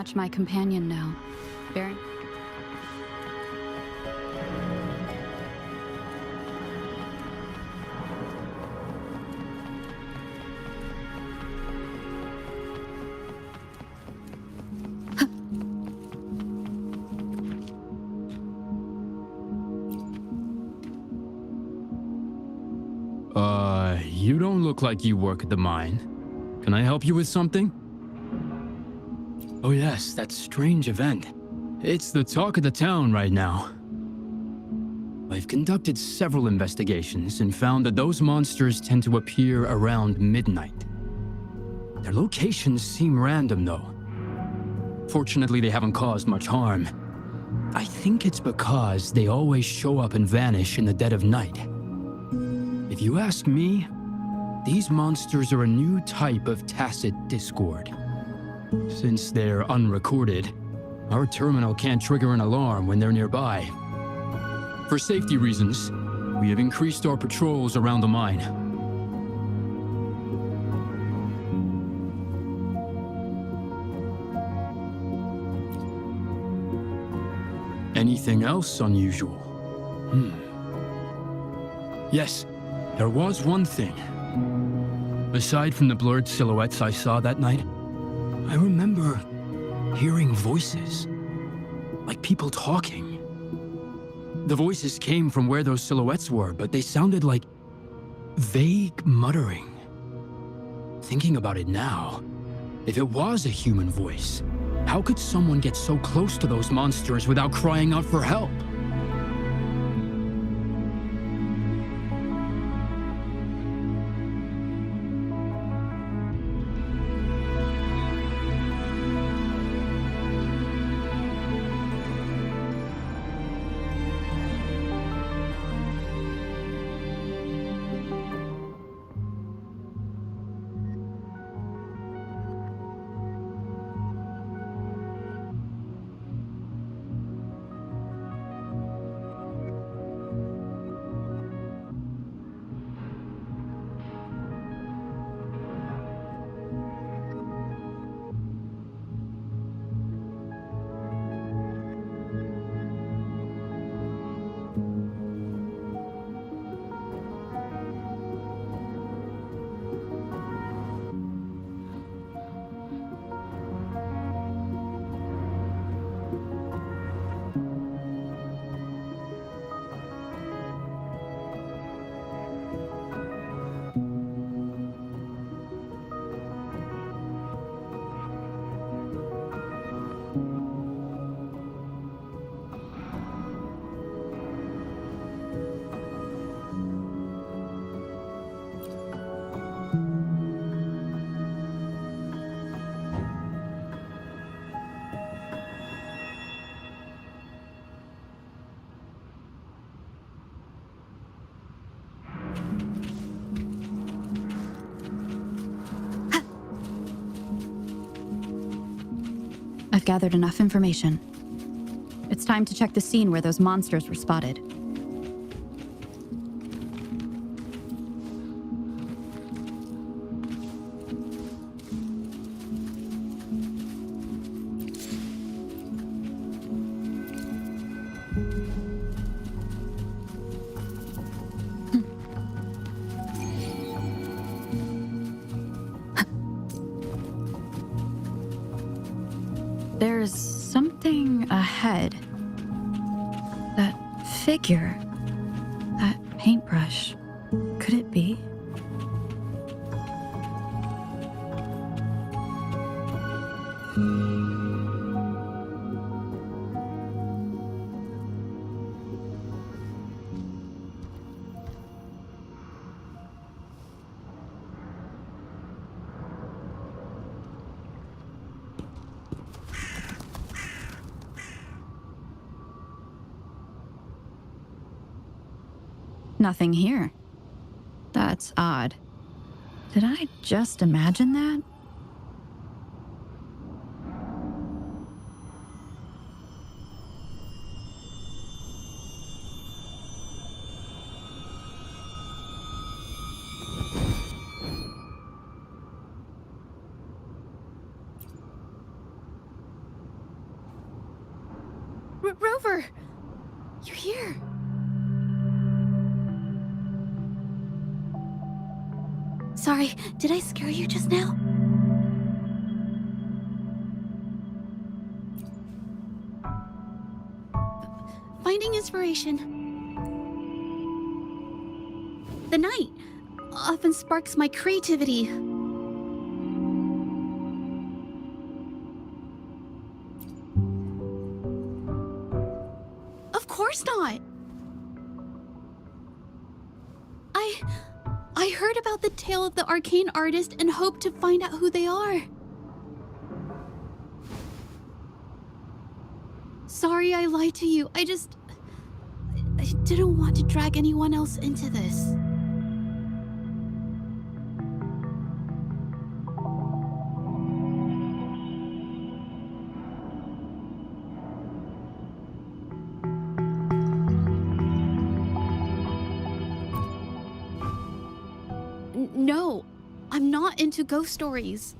Watch my companion now. Bearing. You don't look like you work at the mine. Can I help you with something? Oh yes, that strange event. It's the talk of the town right now. I've conducted several investigations and found that those monsters tend to appear around midnight. Their locations seem random though. Fortunately, they haven't caused much harm. I think it's because they always show up and vanish in the dead of night. If you ask me, these monsters are a new type of tacit discord. Since they're unrecorded, our terminal can't trigger an alarm when they're nearby. For safety reasons, we have increased our patrols around the mine. Anything else unusual? Yes, there was one thing. Aside from the blurred silhouettes I saw that night, I remember hearing voices, like people talking. The voices came from where those silhouettes were, but they sounded like vague muttering. Thinking about it now, if it was a human voice, how could someone get so close to those monsters without crying out for help? I've gathered enough information. It's time to check the scene where those monsters were spotted. There's something ahead. That figure. That paintbrush. Could it be? Nothing here. That's odd. Did I just imagine that? Rover! You're here! Sorry, did I scare you just now? Finding inspiration. The night often sparks my creativity. Of course not. I heard about the tale of the arcane artist and hoped to find out who they are. Sorry I lied to you. I didn't want to drag anyone else into this. No, I'm not into ghost stories.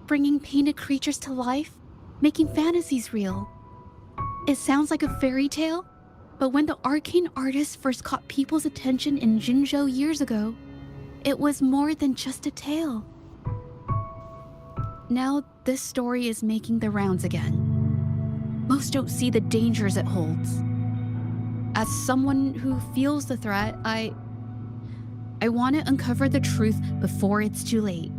Bringing painted creatures to life, making fantasies real. It sounds like a fairy tale, but when the arcane artist first caught people's attention in Jinzhou years ago, it was more than just a tale. Now this story is making the rounds again. Most don't see the dangers it holds. As someone who feels the threat, I want to uncover the truth before it's too late.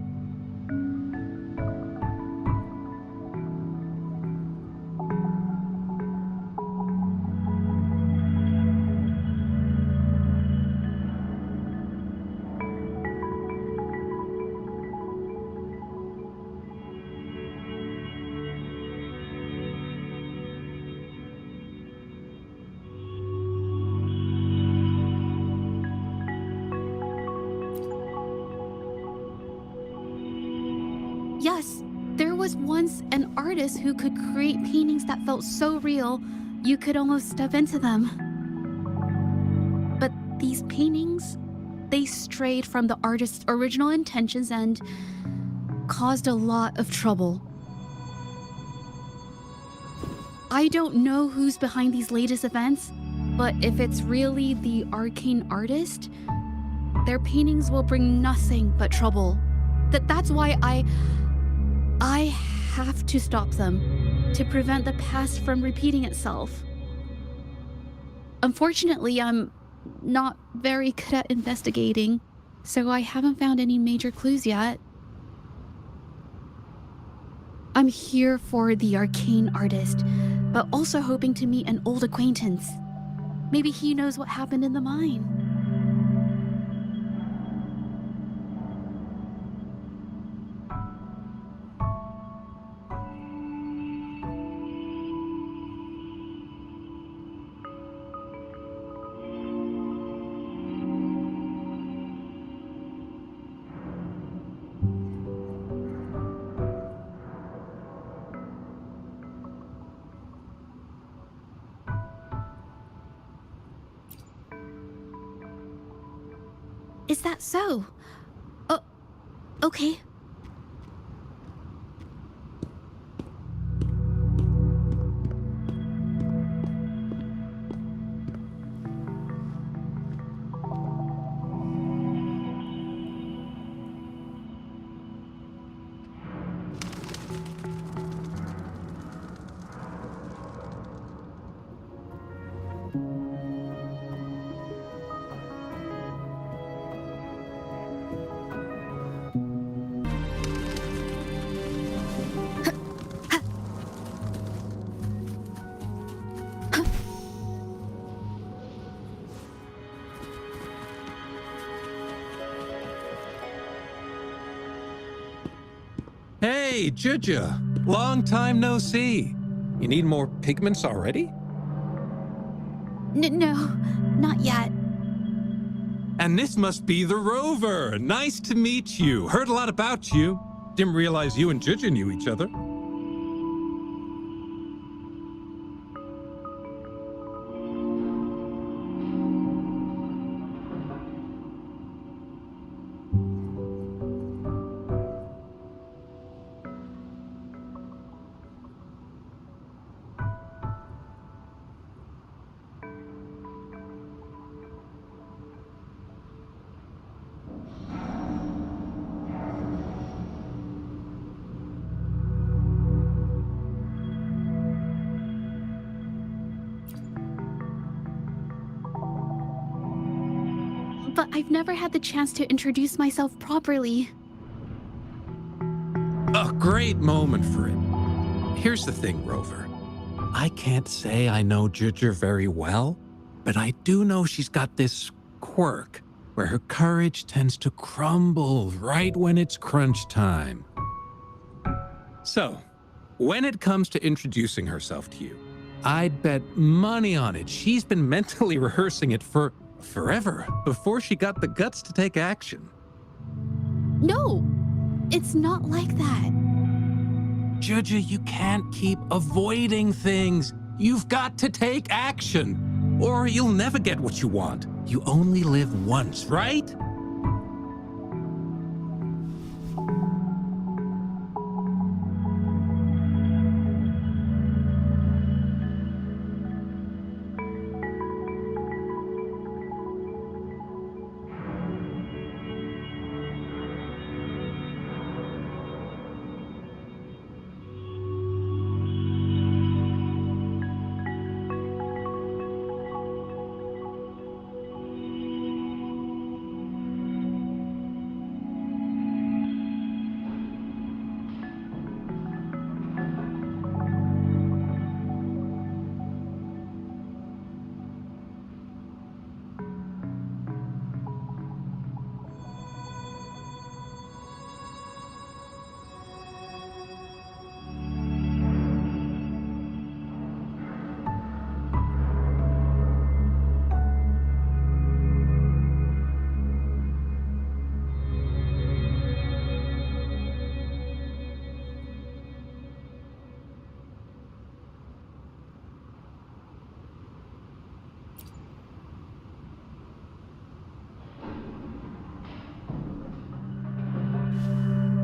Yes, there was once an artist who could create paintings that felt so real, you could almost step into them. But these paintings, they strayed from the artist's original intentions and caused a lot of trouble. I don't know who's behind these latest events, but if it's really the arcane artist, their paintings will bring nothing but trouble. That's why I have to stop them, to prevent the past from repeating itself. Unfortunately, I'm not very good at investigating, so I haven't found any major clues yet. I'm here for the arcane artist, but also hoping to meet an old acquaintance. Maybe he knows what happened in the mine. Is that so? Oh, okay. Hey, Juju. Long time no see. You need more pigments already? No, not yet. And this must be the Rover. Nice to meet you. Heard a lot about you. Didn't realize you and Juju knew each other. but I've never had the chance to introduce myself properly. A great moment for it. Here's the thing, Rover. I can't say I know Ginger very well, but I do know she's got this quirk where her courage tends to crumble right when it's crunch time. So, when it comes to introducing herself to you, I'd bet money on it she's been mentally rehearsing it for forever before she got the guts to take action. No, it's not like that. Juja, you can't keep avoiding things. You've got to take action, or you'll never get what you want. You only live once, right?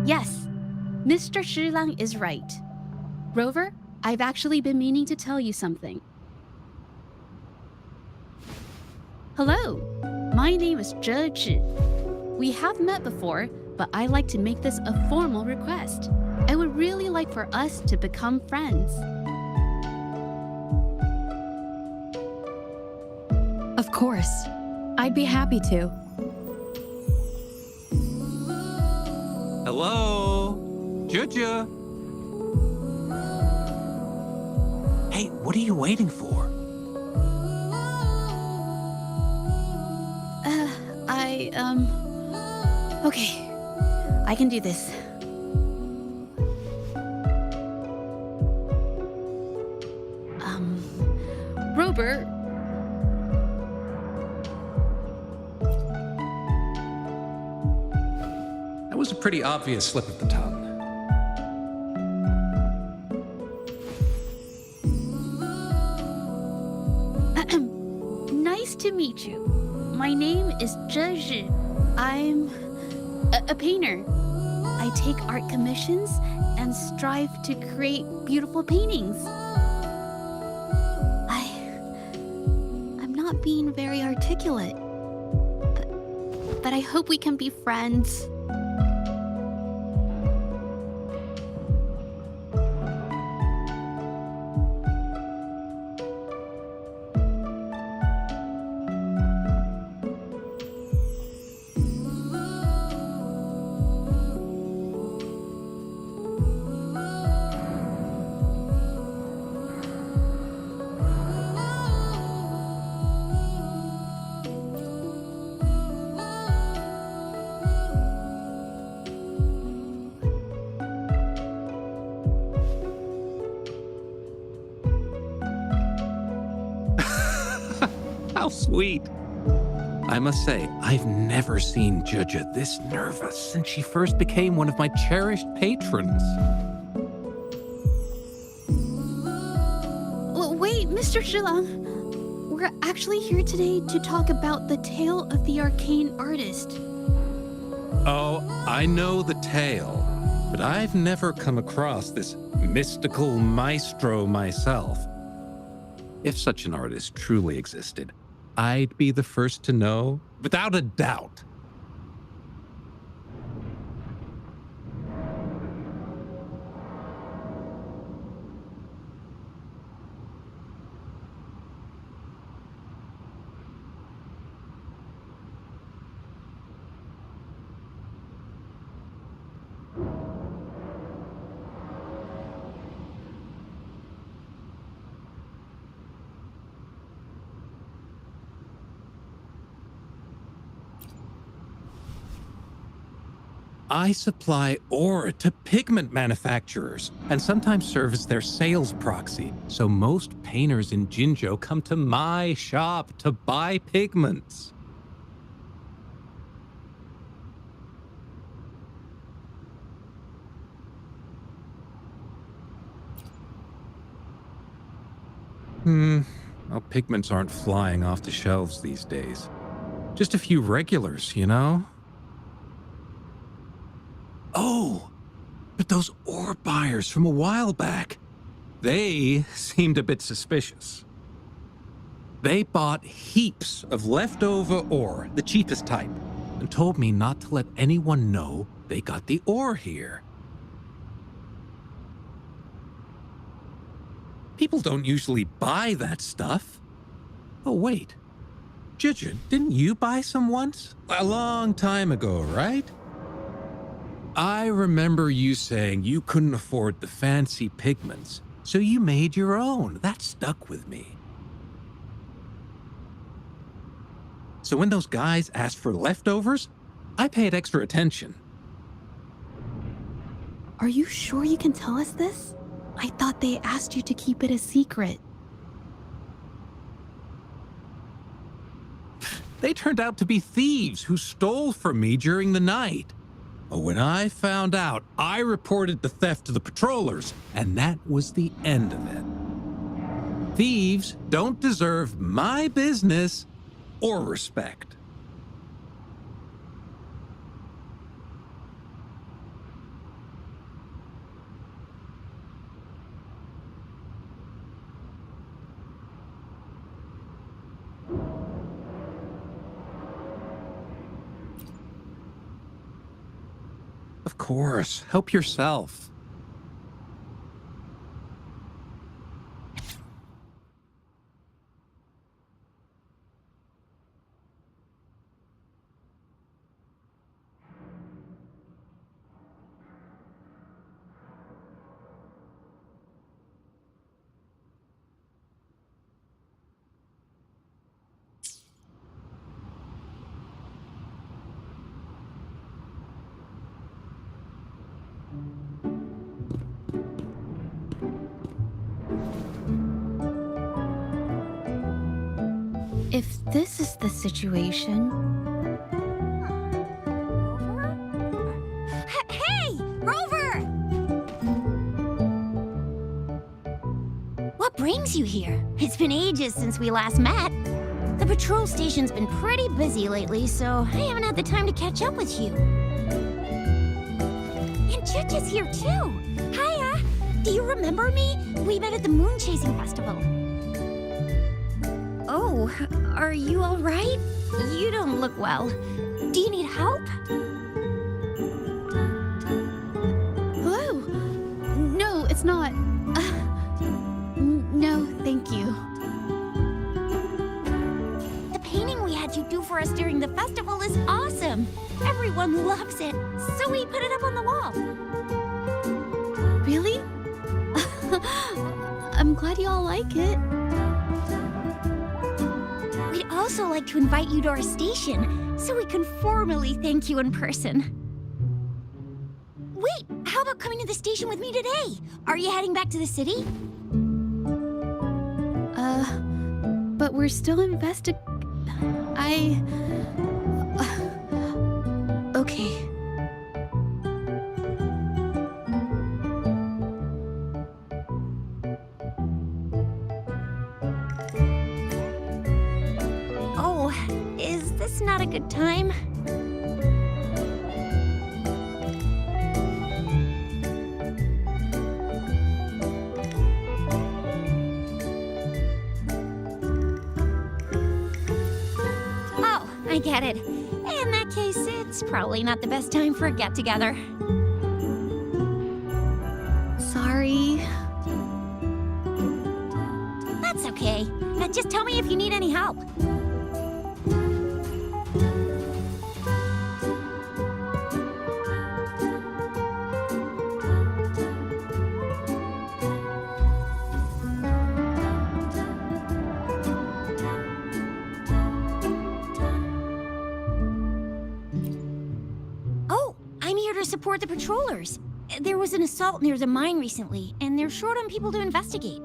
Yes, Mr. Shilang is right. Rover, I've actually been meaning to tell you something. Hello, my name is Zhe Zhi. We have met before, but I like to make this a formal request. I would really like for us to become friends. Of course. I'd be happy to. Hello? Juja? Hey, what are you waiting for? Okay, I can do this. Robert. That was a pretty obvious slip of the tongue. Nice to meet you. My name is Zhe Zhi. I'm a painter. I take art commissions and strive to create beautiful paintings. I'm not being very articulate, but I hope we can be friends. How sweet. I must say, I've never seen Juja this nervous since she first became one of my cherished patrons. Wait, Mr. Shilang. We're actually here today to talk about the tale of the arcane artist. Oh, I know the tale, but I've never come across this mystical maestro myself. If such an artist truly existed, I'd be the first to know, without a doubt. I supply ore to pigment manufacturers and sometimes serve as their sales proxy. So most painters in Jinzhou come to my shop to buy pigments. Well, pigments aren't flying off the shelves these days. Just a few regulars, you know? Oh, but those ore buyers from a while back, they seemed a bit suspicious. They bought heaps of leftover ore, the cheapest type, and told me not to let anyone know they got the ore here. People don't usually buy that stuff. Oh, wait. Ginger, didn't you buy some once? A long time ago, right? I remember you saying you couldn't afford the fancy pigments, so you made your own. That stuck with me. So when those guys asked for leftovers, I paid extra attention. Are you sure you can tell us this? I thought they asked you to keep it a secret. They turned out to be thieves who stole from me during the night. But when I found out, I reported the theft to the patrollers, and that was the end of it. Thieves don't deserve my business or respect. Of course, help yourself. If this is the situation... Hey, Rover! What brings you here? It's been ages since we last met. The patrol station's been pretty busy lately, so I haven't had the time to catch up with you. And Chich is here too. Hiya! Do you remember me? We met at the moon chasing festival. Oh, are you all right? You don't look well. Do you need help? Hello? No, it's not. No, thank you. The painting we had you do for us during the festival is awesome. Everyone loves it, so we put it up on the wall. Really? I'm glad you all like it. We'd also like to invite you to our station, so we can formally thank you in person. Wait, how about coming to the station with me today? Are you heading back to the city? But we're still okay. Oh, is this not a good time? Oh, I get it. In that case, it's probably not the best time for a get-together. Sorry. That's okay. Just tell me if you need any help. support the patrollers. There was an assault near the mine recently, and they're short on people to investigate.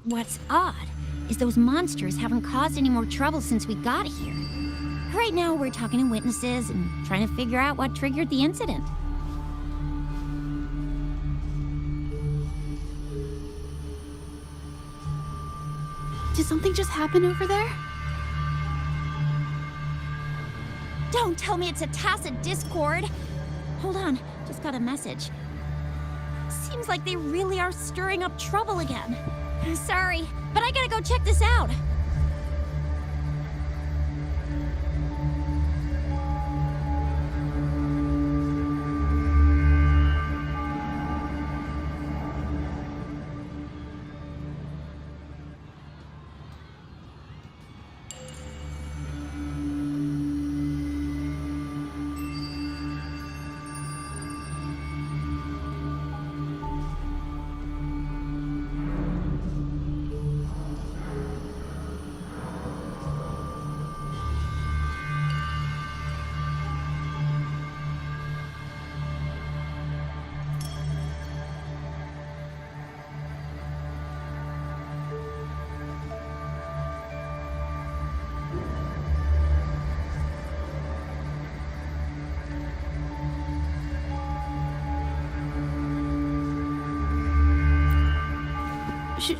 What's odd is those monsters haven't caused any more trouble since we got here. Right now, we're talking to witnesses and trying to figure out what triggered the incident. Did something just happen over there? Don't tell me it's a tacit discord. Hold on, just got a message. Seems like they really are stirring up trouble again. Sorry, but I gotta go check this out.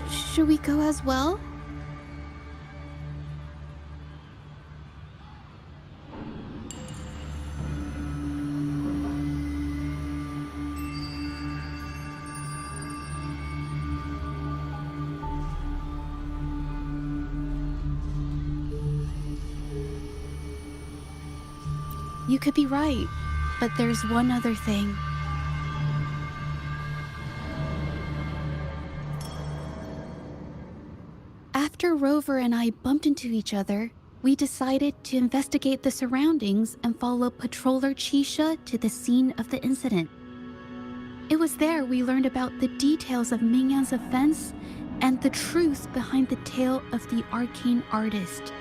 Should we go as well? You could be right, but there's one other thing. After Rover and I bumped into each other, we decided to investigate the surroundings and follow Patroller Chisha to the scene of the incident. It was there we learned about the details of Mingyan's offense and the truth behind the tale of the arcane artist.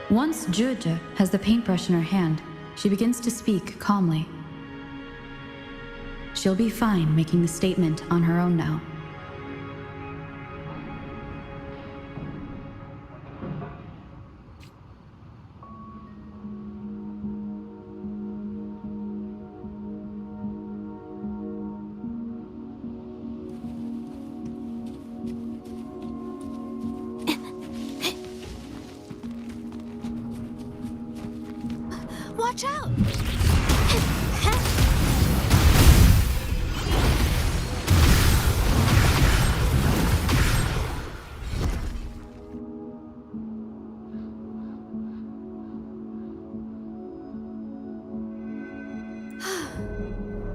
Once Zhezhe has the paintbrush in her hand, she begins to speak calmly. She'll be fine making the statement on her own now. Watch out!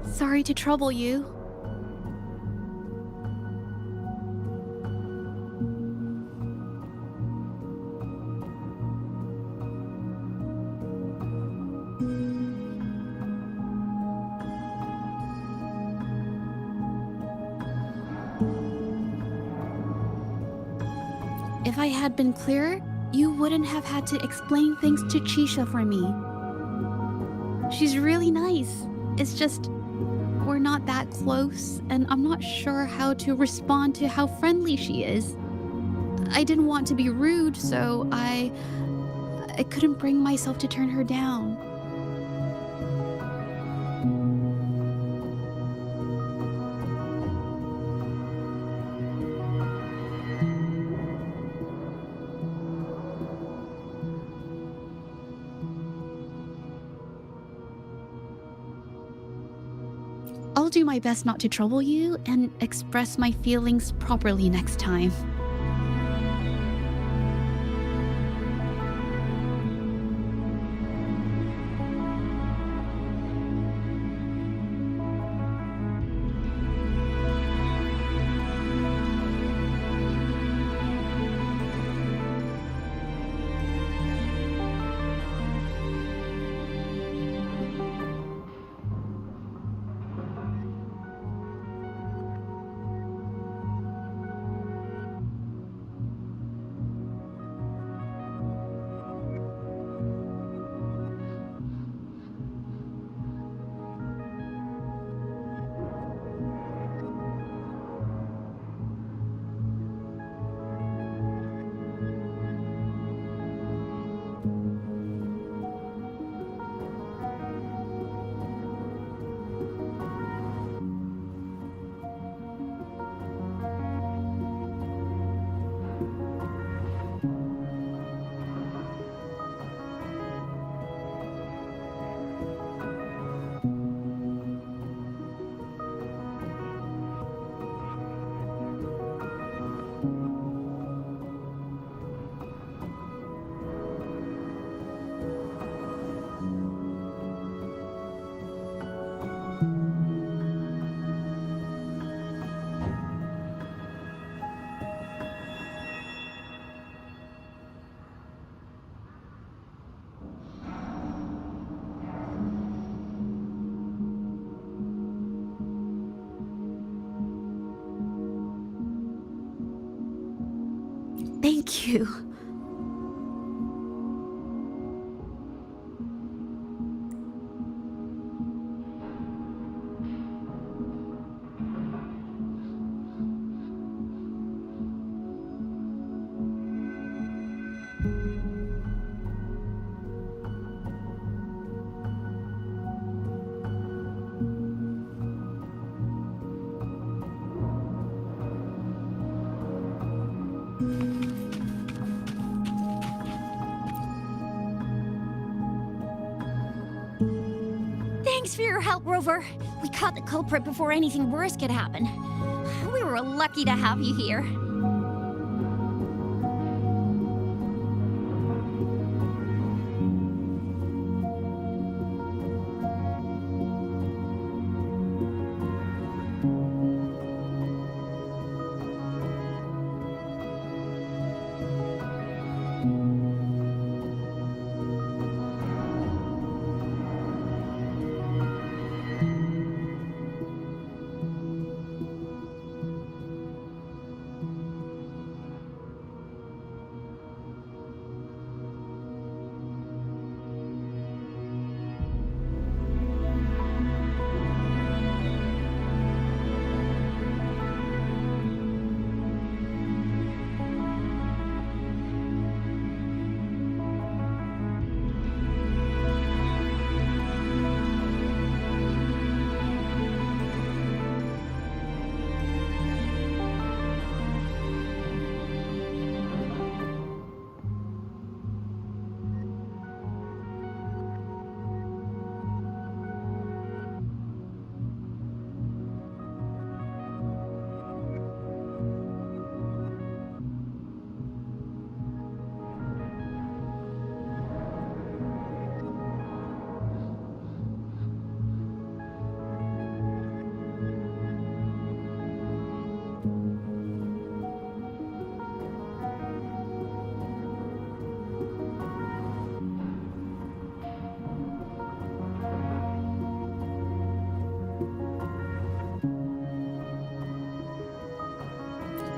Sorry to trouble you. If I had been clearer, you wouldn't have had to explain things to Chisha for me. She's really nice. It's just, we're not that close, and I'm not sure how to respond to how friendly she is. I didn't want to be rude, so I couldn't bring myself to turn her down. I'll do my best not to trouble you and express my feelings properly next time. Thank you. Thanks for your help, Rover. We caught the culprit before anything worse could happen. We were lucky to have you here.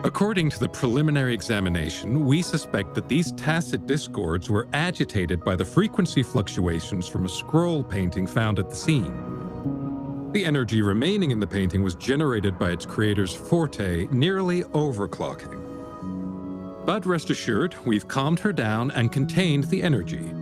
According to the preliminary examination, we suspect that these tacit discords were agitated by the frequency fluctuations from a scroll painting found at the scene. The energy remaining in the painting was generated by its creator's forte, nearly overclocking. But rest assured, we've calmed her down and contained the energy.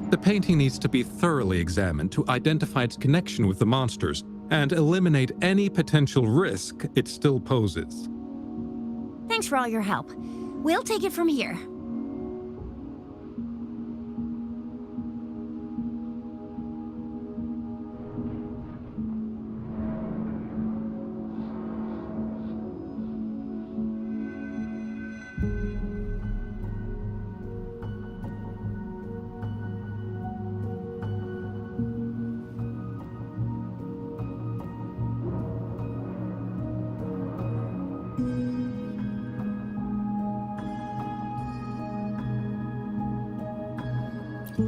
The painting needs to be thoroughly examined to identify its connection with the monsters and eliminate any potential risk it still poses. Thanks for all your help. We'll take it from here.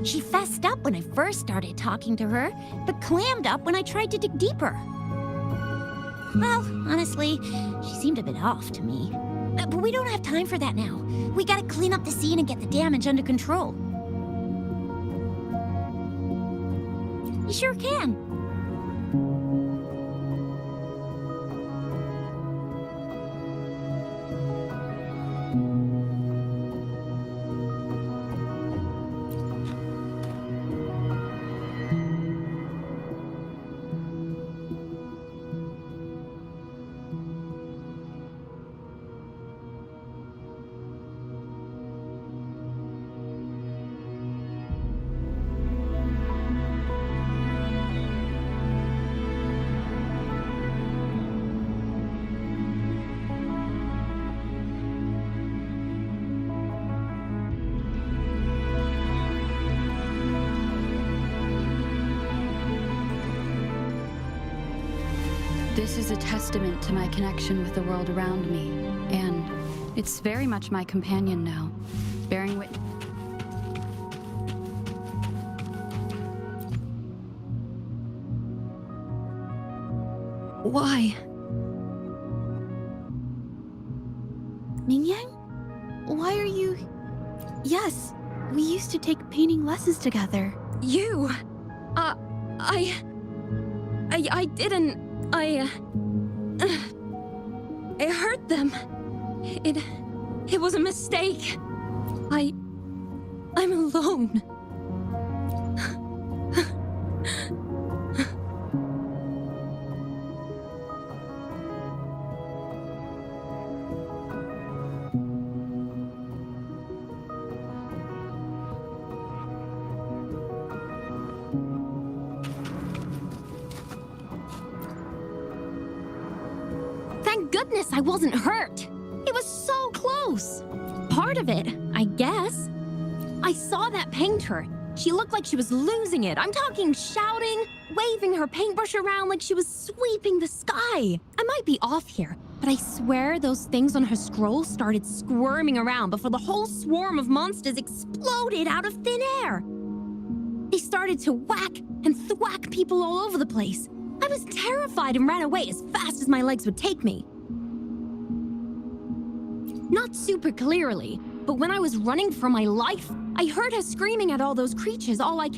She fessed up when I first started talking to her, but clammed up when I tried to dig deeper. Well, honestly, she seemed a bit off to me. But we don't have time for that now. We gotta clean up the scene and get the damage under control. You sure can. This is a testament to my connection with the world around me, and it's very much my companion now, bearing witness. Why? Mingyang? Why are you... Yes, we used to take painting lessons together. You? I didn't... I hurt them. It was a mistake. I'm alone. Thank goodness I wasn't hurt. It was so close. Part of it, I guess. I saw that painter. She looked like she was losing it. I'm talking shouting, waving her paintbrush around like she was sweeping the sky. I might be off here, but I swear those things on her scroll started squirming around before the whole swarm of monsters exploded out of thin air. They started to whack and thwack people all over the place. I was terrified and ran away as fast as my legs would take me. Not super clearly, but when I was running for my life, I heard her screaming at all those creatures, all like,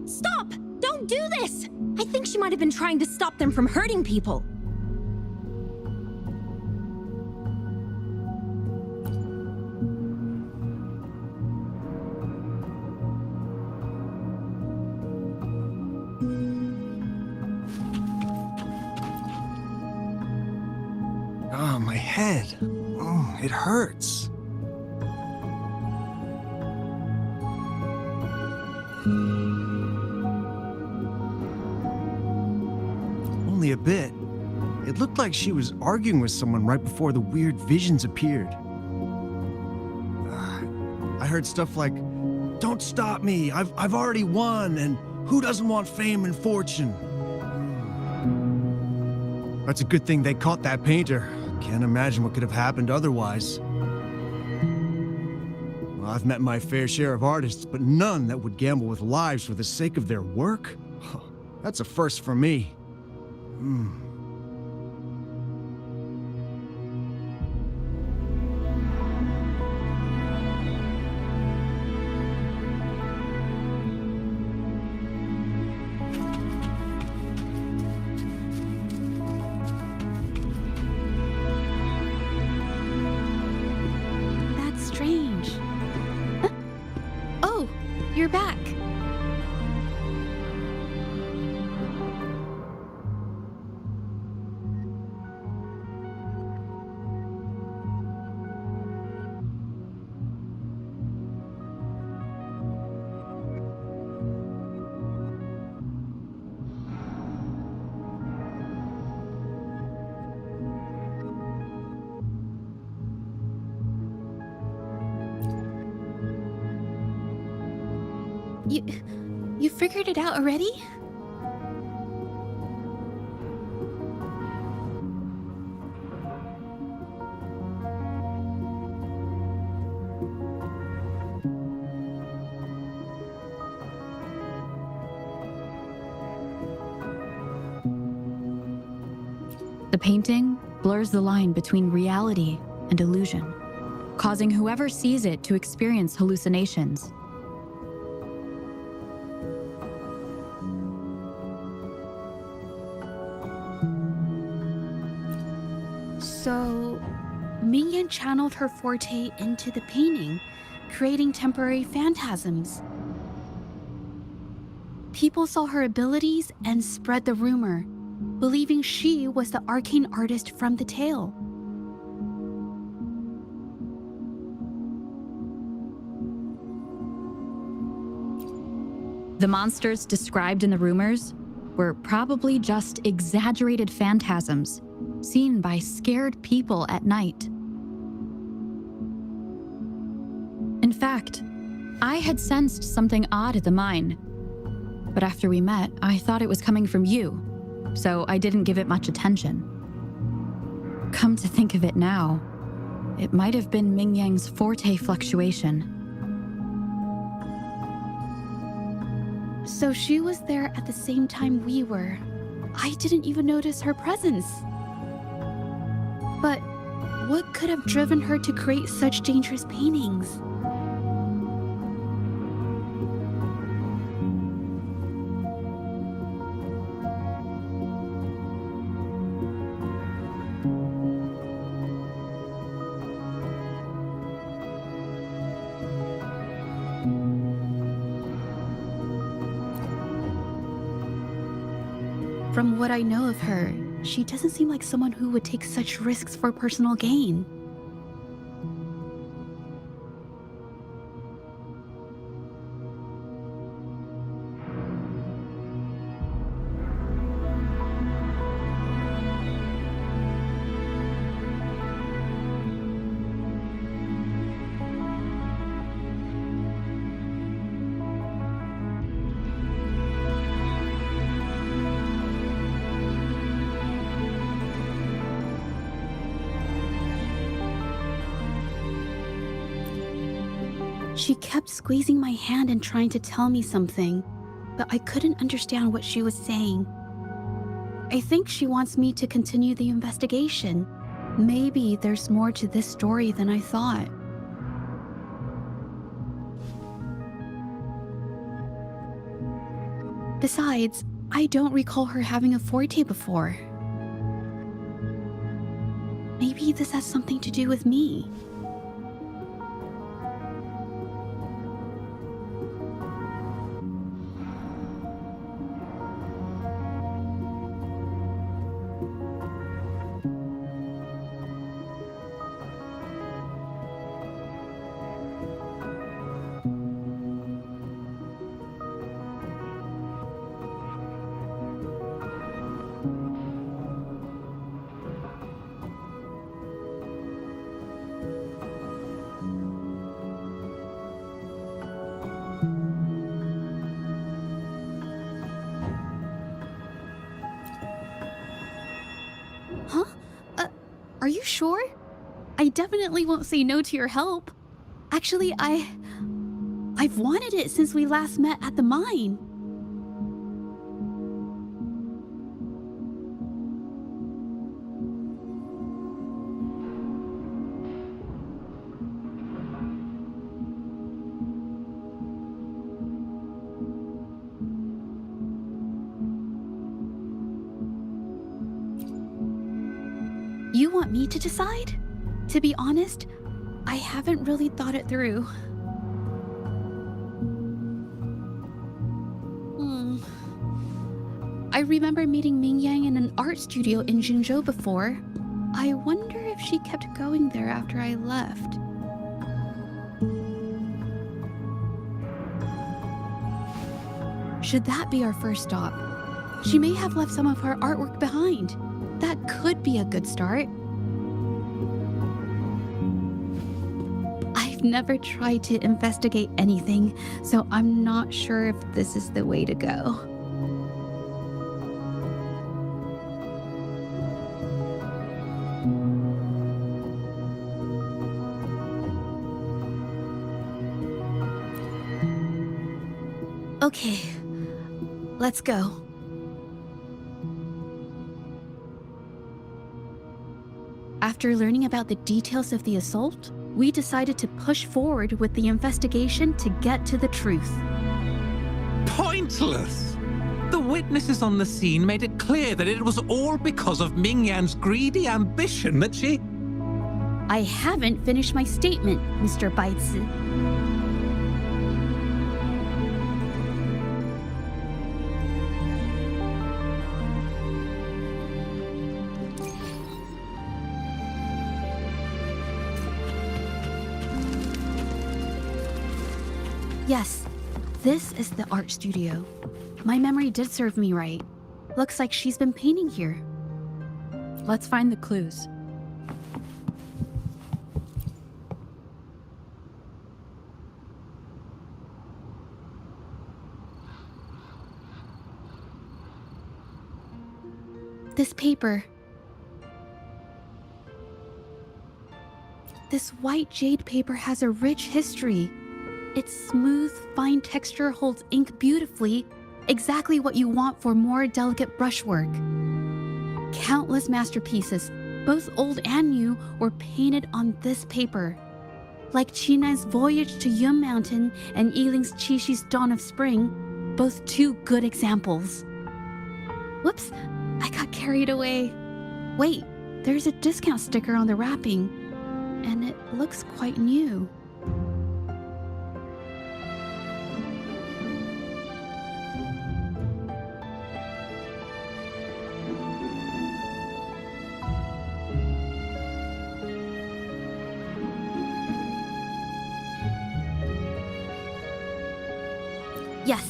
"Stop! Don't do this!" I think she might have been trying to stop them from hurting people. Oh, my head. Oh, it hurts. Only a bit. It looked like she was arguing with someone right before the weird visions appeared. I heard stuff like, "Don't stop me, I've already won," and "Who doesn't want fame and fortune?" That's a good thing they caught that painter. Can't imagine what could have happened otherwise. Well, I've met my fair share of artists, but none that would gamble with lives for the sake of their work? That's a first for me. That's strange. Huh? Oh, you're back. You figured it out already? The painting blurs the line between reality and illusion, causing whoever sees it to experience hallucinations. So, Mingyan channeled her forte into the painting, creating temporary phantasms. People saw her abilities and spread the rumor, believing she was the arcane artist from the tale. The monsters described in the rumors were probably just exaggerated phantasms seen by scared people at night. In fact, I had sensed something odd at the mine, but after we met, I thought it was coming from you, so I didn't give it much attention. Come to think of it now, it might have been Mingyang's forte fluctuation. So she was there at the same time we were, I didn't even notice her presence. But what could have driven her to create such dangerous paintings? From what I know of her, she doesn't seem like someone who would take such risks for personal gain. She kept squeezing my hand and trying to tell me something, but I couldn't understand what she was saying. I think she wants me to continue the investigation. Maybe there's more to this story than I thought. Besides, I don't recall her having a forte before. Maybe this has something to do with me. Huh? Are you sure? I definitely won't say no to your help. Actually, I've wanted it since we last met at the mine. You want me to decide? To be honest, I haven't really thought it through. I remember meeting Ming Yang in an art studio in Jinzhou before. I wonder if she kept going there after I left. Should that be our first stop? She may have left some of her artwork behind. That could be a good start. I've never tried to investigate anything, so I'm not sure if this is the way to go. Okay, let's go. After learning about the details of the assault, we decided to push forward with the investigation to get to the truth. Pointless! The witnesses on the scene made it clear that it was all because of Ming Yan's greedy ambition that she... I haven't finished my statement, Mr. Beuaty. Yes, this is the art studio. My memory did serve me right. Looks like she's been painting here. Let's find the clues. This paper. This white jade paper has a rich history. Its smooth, fine texture holds ink beautifully, exactly what you want for more delicate brushwork. Countless masterpieces, both old and new, were painted on this paper. Like Chinan's Voyage to Yum Mountain and Yiling's Qixu's Dawn of Spring, both two good examples. Whoops, I got carried away. Wait, there's a discount sticker on the wrapping, and it looks quite new. Yes,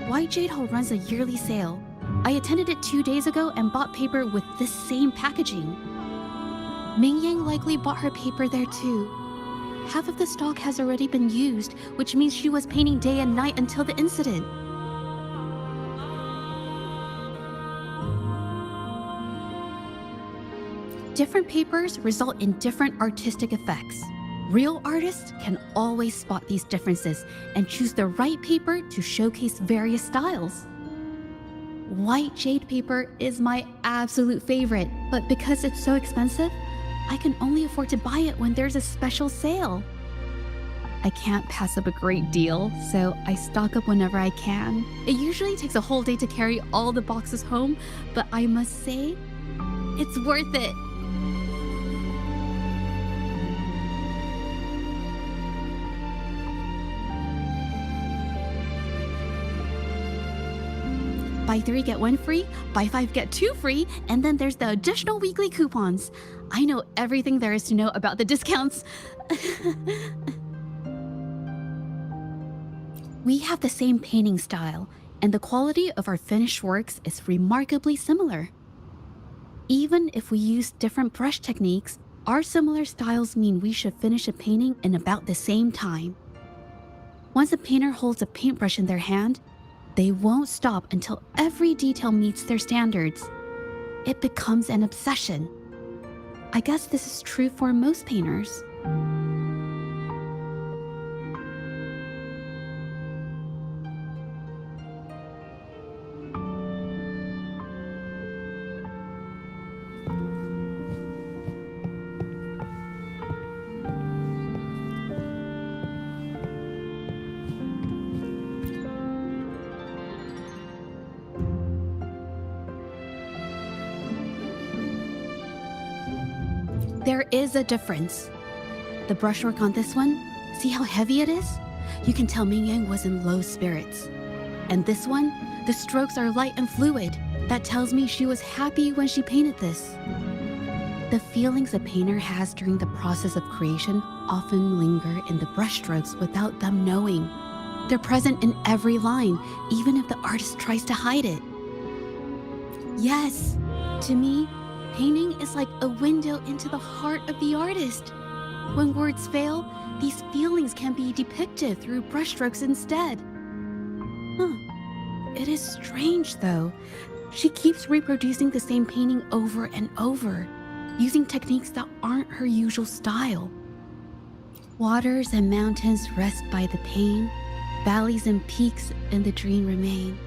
White Jade Hall runs a yearly sale. I attended it 2 days ago and bought paper with this same packaging. Ming Yang likely bought her paper there too. Half of the stock has already been used, which means she was painting day and night until the incident. Different papers result in different artistic effects. Real artists can always spot these differences and choose the right paper to showcase various styles. White jade paper is my absolute favorite, but because it's so expensive, I can only afford to buy it when there's a special sale. I can't pass up a great deal, so I stock up whenever I can. It usually takes a whole day to carry all the boxes home, but I must say, it's worth it. Buy 3, get 1 free, buy 5, get 2 free, and then there's the additional weekly coupons. I know everything there is to know about the discounts. We have the same painting style, and the quality of our finished works is remarkably similar. Even if we use different brush techniques, our similar styles mean we should finish a painting in about the same time. Once a painter holds a paintbrush in their hand, they won't stop until every detail meets their standards. It becomes an obsession. I guess this is true for most painters. There is a difference. The brushwork on this one, see how heavy it is? You can tell Ming Yang was in low spirits. And this one, the strokes are light and fluid. That tells me she was happy when she painted this. The feelings a painter has during the process of creation often linger in the brushstrokes without them knowing. They're present in every line, even if the artist tries to hide it. Yes, to me, painting is like a window into the heart of the artist. When words fail, these feelings can be depicted through brushstrokes instead. It is strange, though. She keeps reproducing the same painting over and over, using techniques that aren't her usual style. Waters and mountains rest by the pane, valleys and peaks in the dream remain.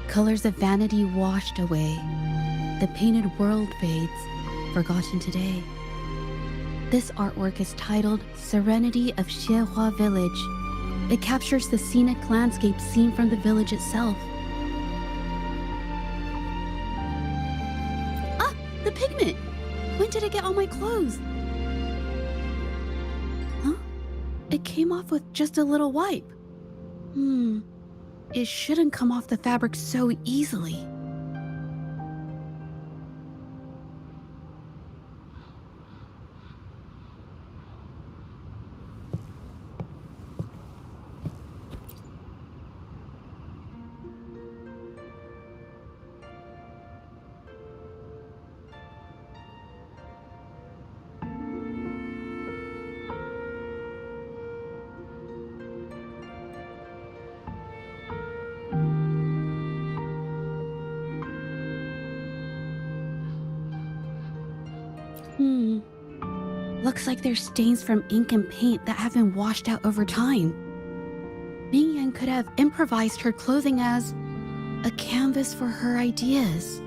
Colors of vanity washed away. The painted world fades, forgotten today. This artwork is titled Serenity of Xiehua Village. It captures the scenic landscape seen from the village itself. Ah, the pigment! When did it get on my clothes? Huh? It came off with just a little wipe. It shouldn't come off the fabric so easily. Looks like there's stains from ink and paint that have been washed out over time. Ming Yan could have improvised her clothing as a canvas for her ideas.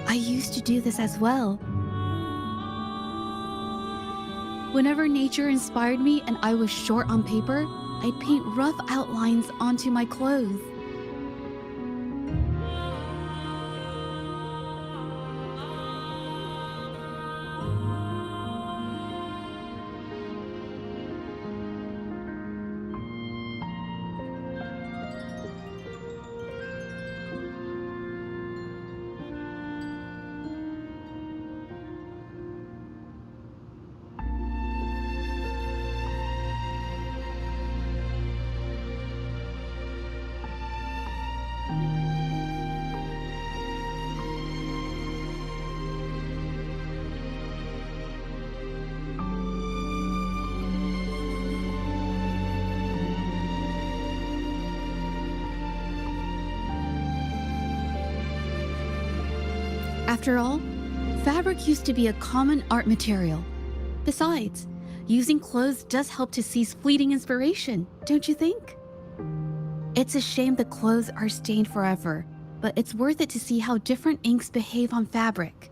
I used to do this as well. Whenever nature inspired me and I was short on paper, I'd paint rough outlines onto my clothes. After all, fabric used to be a common art material. Besides, using clothes does help to seize fleeting inspiration, don't you think? It's a shame the clothes are stained forever, but it's worth it to see how different inks behave on fabric.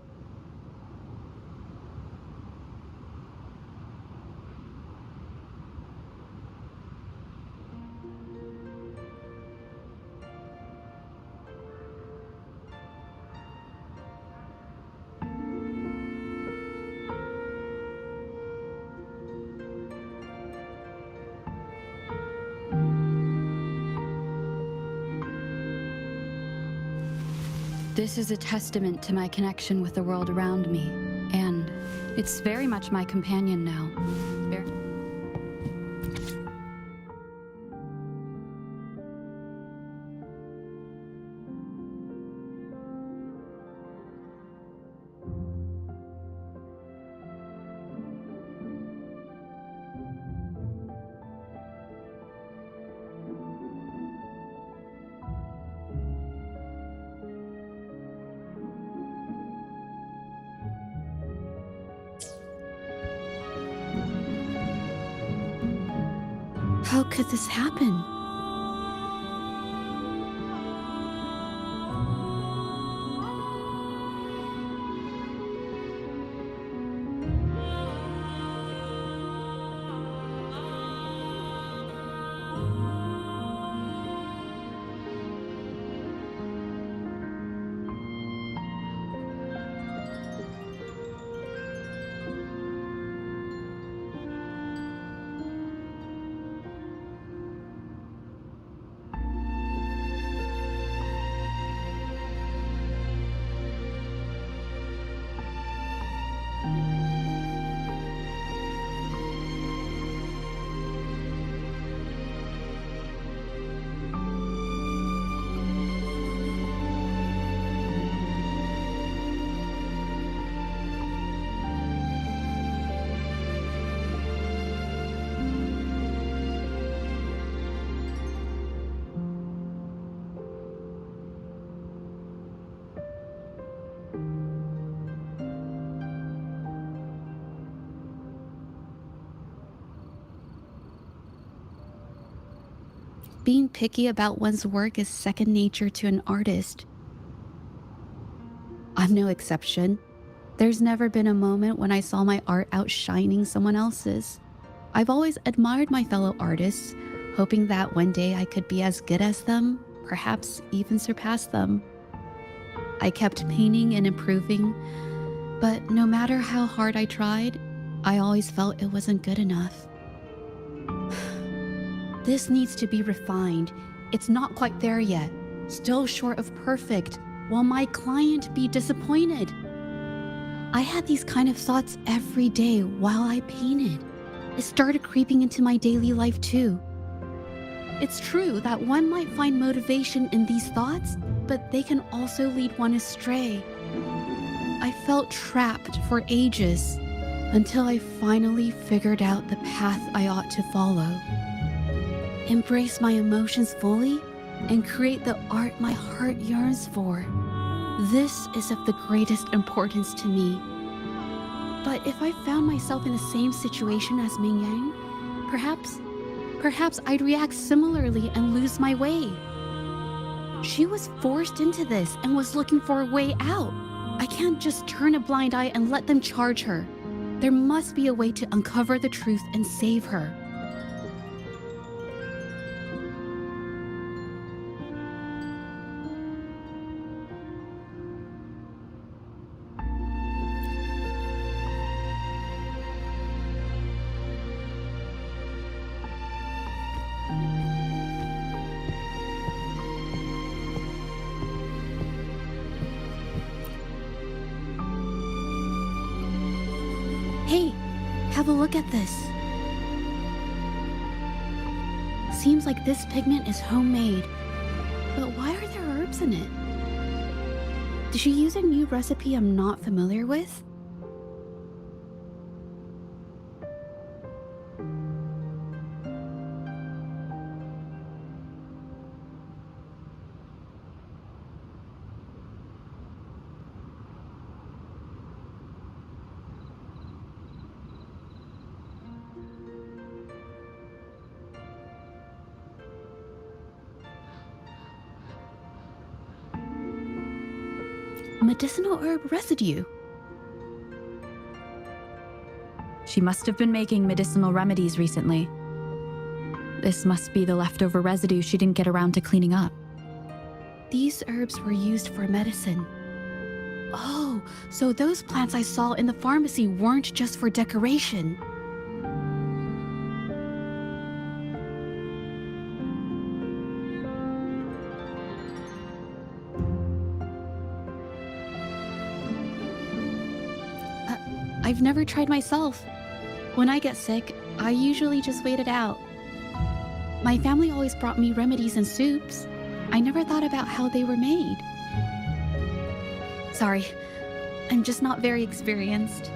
This is a testament to my connection with the world around me, and it's very much my companion now. How could this happen? Being picky about one's work is second nature to an artist. I'm no exception. There's never been a moment when I saw my art outshining someone else's. I've always admired my fellow artists, hoping that one day I could be as good as them, perhaps even surpass them. I kept painting and improving, but no matter how hard I tried, I always felt it wasn't good enough. This needs to be refined. It's not quite there yet. Still short of perfect. Will my client be disappointed? I had these kind of thoughts every day while I painted. It started creeping into my daily life too. It's true that one might find motivation in these thoughts, but they can also lead one astray. I felt trapped for ages. until I finally figured out the path I ought to follow. Embrace my emotions fully and create the art my heart yearns for. This is of the greatest importance to me. But if I found myself in the same situation as Ming Yang, perhaps I'd react similarly and lose my way. She was forced into this and was looking for a way out. I can't just turn a blind eye and let them charge her. There must be a way to uncover the truth and save her. Hey, have a look at this. Seems like this pigment is homemade, but why are there herbs in it? Did she use a new recipe I'm not familiar with? Medicinal herb residue. She must have been making medicinal remedies recently. This must be the leftover residue she didn't get around to cleaning up. These herbs were used for medicine. Oh, so those plants I saw in the pharmacy weren't just for decoration. I've never tried myself. When I get sick, I usually just wait it out. My family always brought me remedies and soups. I never thought about how they were made. Sorry, I'm just not very experienced.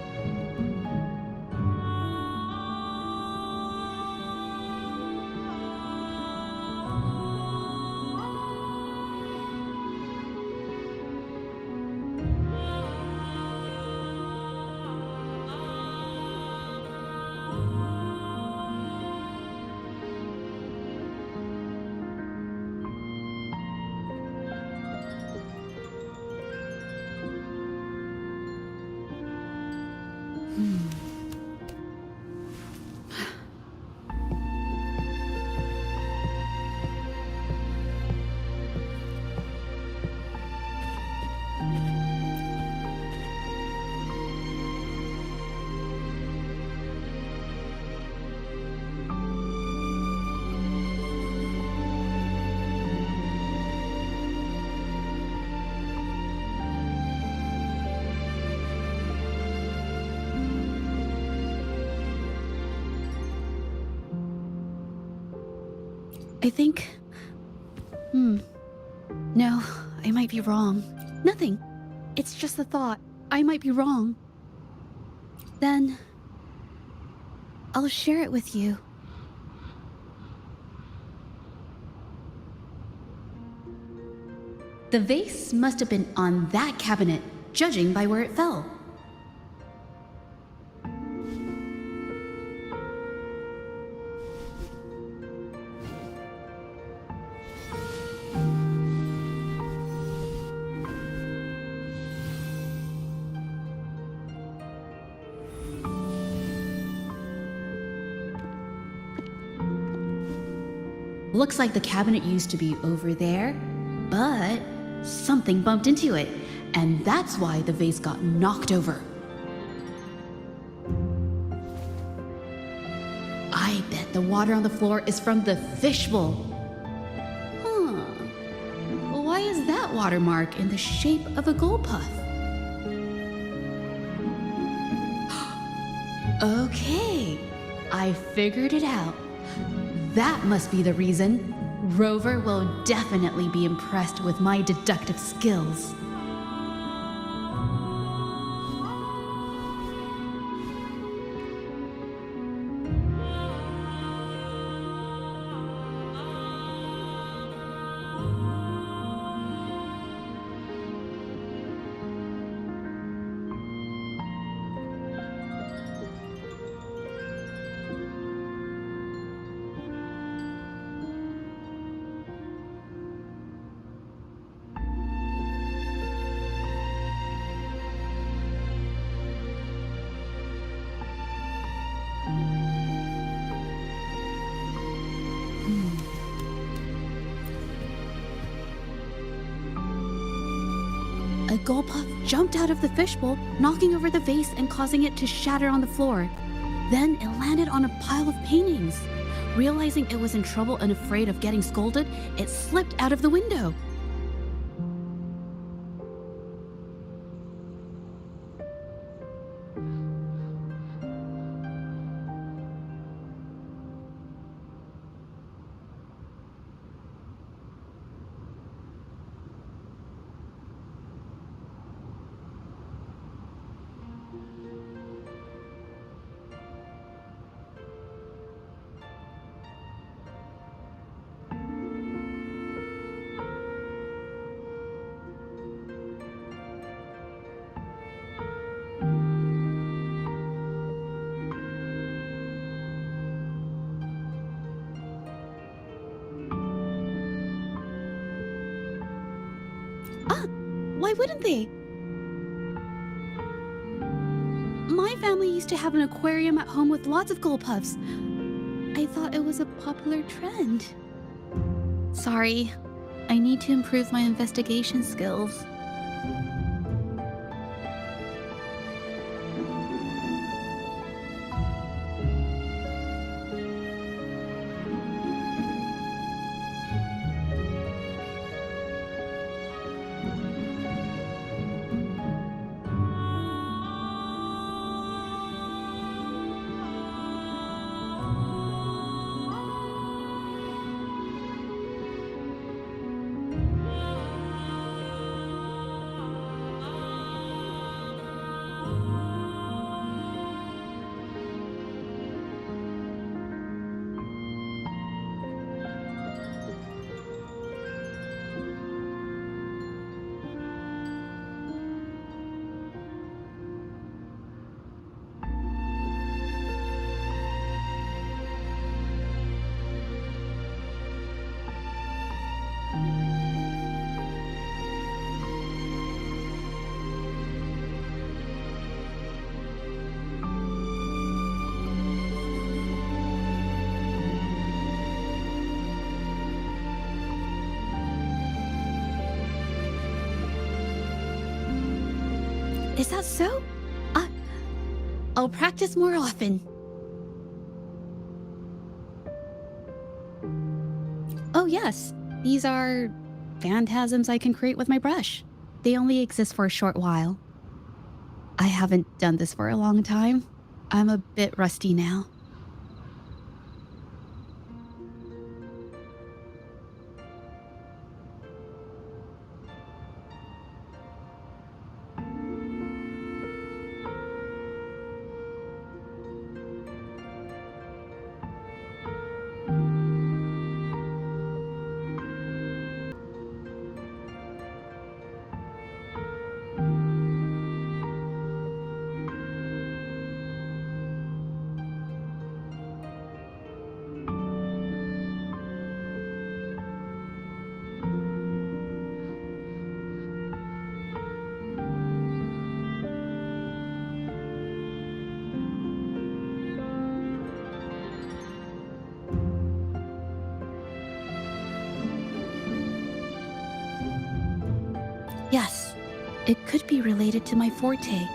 I think... No, I might be wrong. Nothing. It's just a thought. I might be wrong. Then... I'll share it with you. The vase must have been on that cabinet, judging by where it fell. Looks like the cabinet used to be over there, but something bumped into it, and that's why the vase got knocked over. I bet the water on the floor is from the fishbowl. Huh. Why is that watermark in the shape of a gold puff? Okay, I figured it out. That must be the reason. Rover will definitely be impressed with my deductive skills. A gold puff jumped out of the fishbowl, knocking over the vase and causing it to shatter on the floor. Then it landed on a pile of paintings. Realizing it was in trouble and afraid of getting scolded, it slipped out of the window. Why wouldn't they? My family used to have an aquarium at home with lots of gold puffs. I thought it was a popular trend. Sorry, I need to improve my investigation skills. Is that so? I'll practice more often. Oh yes, these are phantasms I can create with my brush. They only exist for a short while. I haven't done this for a long time. I'm a bit rusty now. Yes, it could be related to my forte.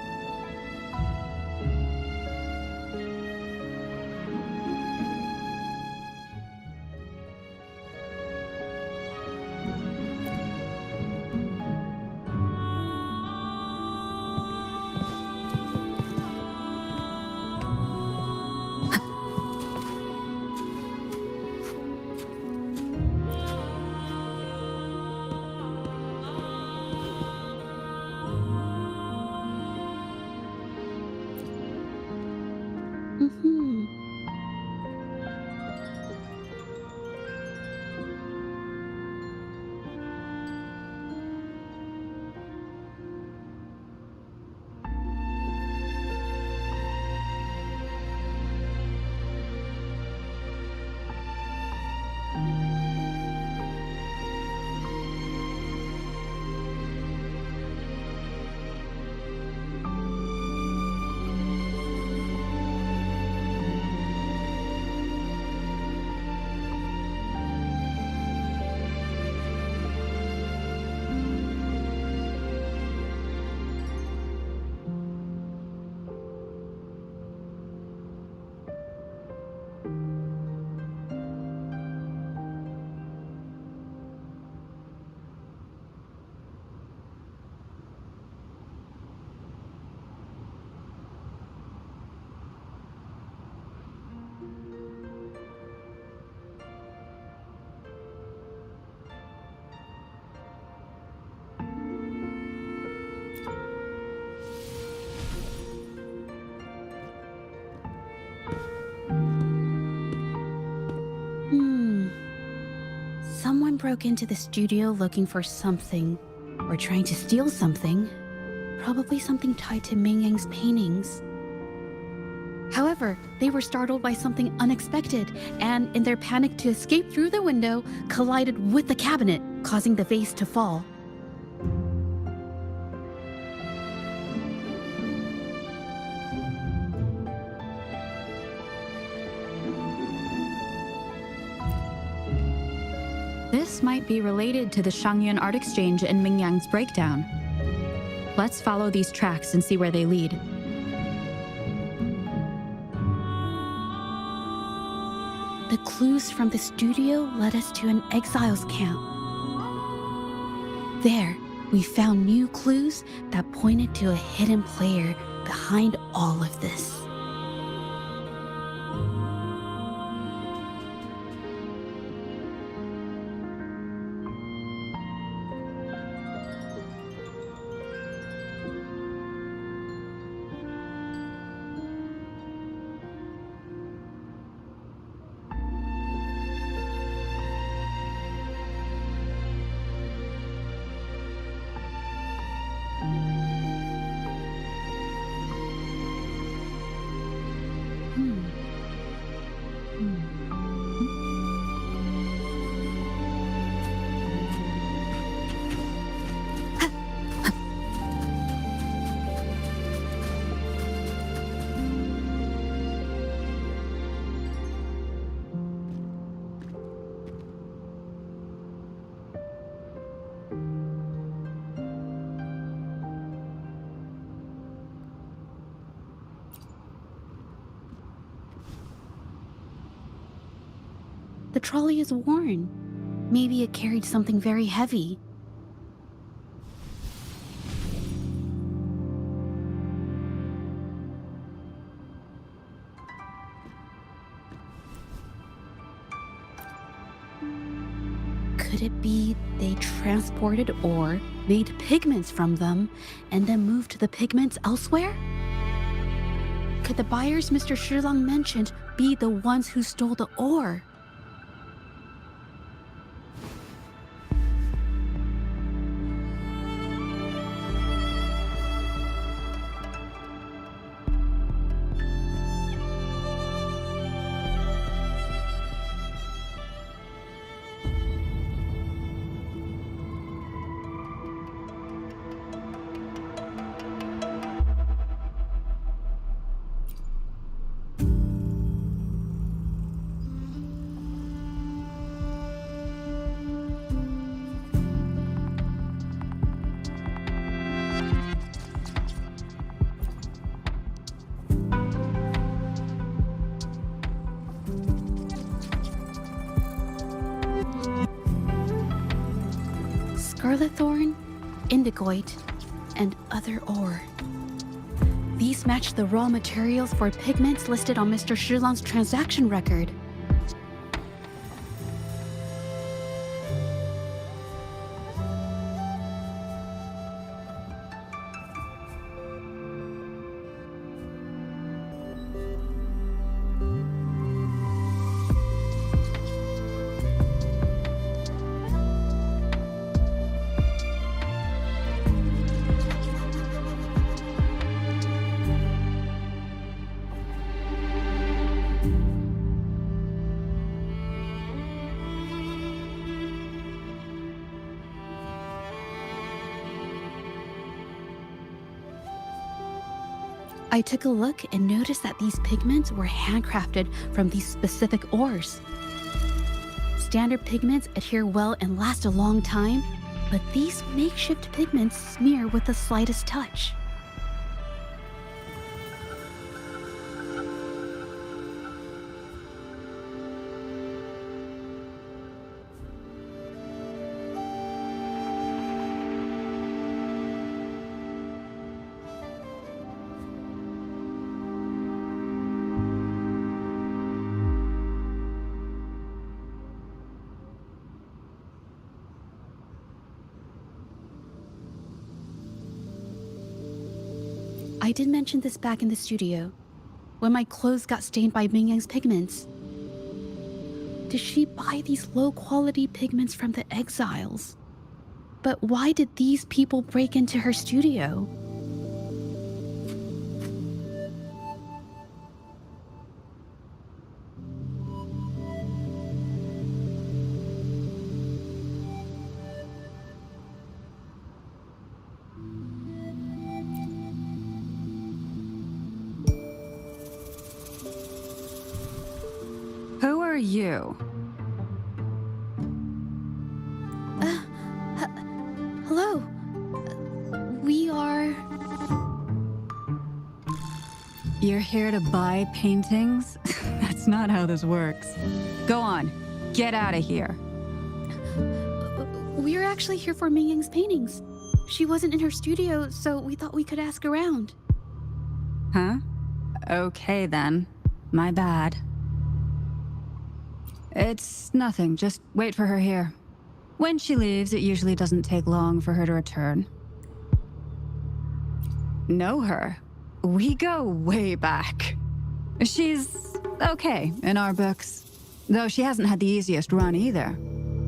broke into the studio looking for something, or trying to steal something. Probably something tied to Ming Yang's paintings. However, they were startled by something unexpected, and in their panic to escape through the window, collided with the cabinet, causing the vase to fall. This might be related to the Shangyun art exchange and Ming Yang's breakdown. Let's follow these tracks and see where they lead. The clues from the studio led us to an exiles camp. There, we found new clues that pointed to a hidden player behind all of this. The trolley is worn. Maybe it carried something very heavy. Could it be they transported ore, made pigments from them, and then moved the pigments elsewhere? Could the buyers Mr. Shilang mentioned be the ones who stole the ore? Scarlet thorn, indigoite, and other ore. These match the raw materials for pigments listed on Mr. Shilang's transaction record. I took a look and noticed that these pigments were handcrafted from these specific ores. Standard pigments adhere well and last a long time, but these makeshift pigments smear with the slightest touch. I did mention this back in the studio, when my clothes got stained by Ming Yang's pigments. did she buy these low-quality pigments from the exiles? But why did these people break into her studio? Who are you? Hello. We are... You're here to buy paintings? That's not how this works. Go on, get out of here. We're actually here for Ming Yang's paintings. She wasn't in her studio, so we thought we could ask around. Huh? Okay then. My bad. It's nothing, just wait for her here. When she leaves, it usually doesn't take long for her to return. Know her? We go way back. She's okay in our books. Though she hasn't had the easiest run either.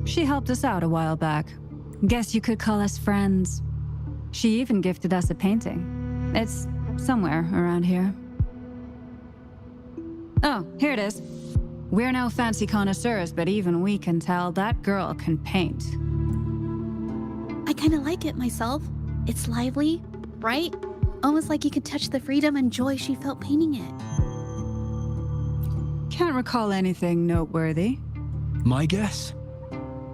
She helped us out a while back. Guess you could call us friends. She even gifted us a painting. It's somewhere around here. Oh, here it is. We're no fancy connoisseurs, but even we can tell that girl can paint. I kind of like it myself. It's lively, bright, almost like you could touch the freedom and joy she felt painting it. Can't recall anything noteworthy. My guess?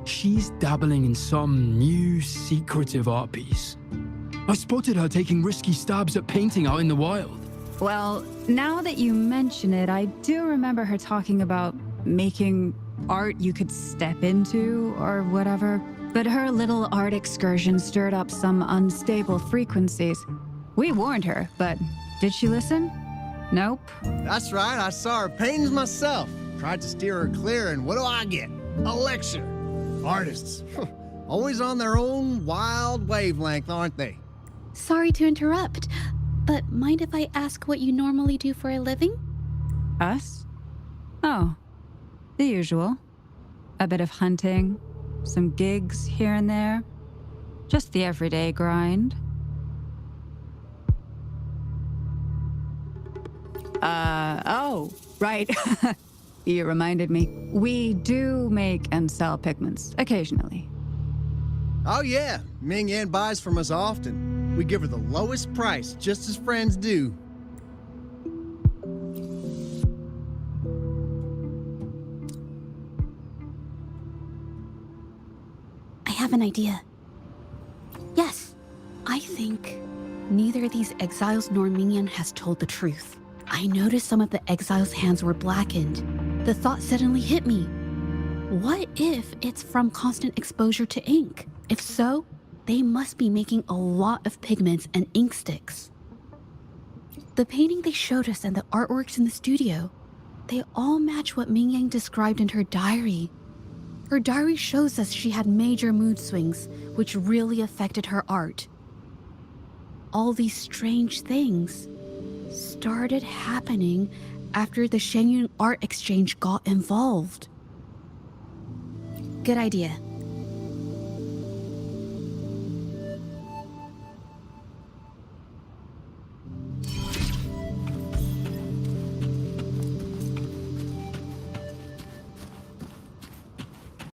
She's dabbling in some new secretive art piece. I spotted her taking risky stabs at painting out in the wild. Well, now that you mention it, I do remember her talking about making art you could step into or whatever. But her little art excursion stirred up some unstable frequencies. We warned her, but did she listen? Nope. That's right, I saw her paintings myself. Tried to steer her clear, and what do I get? A lecture. Artists. Always on their own wild wavelength, aren't they? Sorry to interrupt, but mind if I ask what you normally do for a living? Us? Oh, the usual. A bit of hunting, some gigs here and there. Just the everyday grind. Oh, right. You reminded me. We do make and sell pigments, occasionally. Oh yeah, Ming Yan buys from us often. We give her the lowest price, just as friends do. I have an idea. Yes, I think neither these exiles nor Ming Yan has told the truth. I noticed some of the exiles' hands were blackened. The thought suddenly hit me. What if it's from constant exposure to ink? If so, they must be making a lot of pigments and ink sticks. The painting they showed us and the artworks in the studio, they all match what Ming Yang described in her diary. Her diary shows us she had major mood swings, which really affected her art. All these strange things started happening after the Shenyun Art Exchange got involved. Good idea.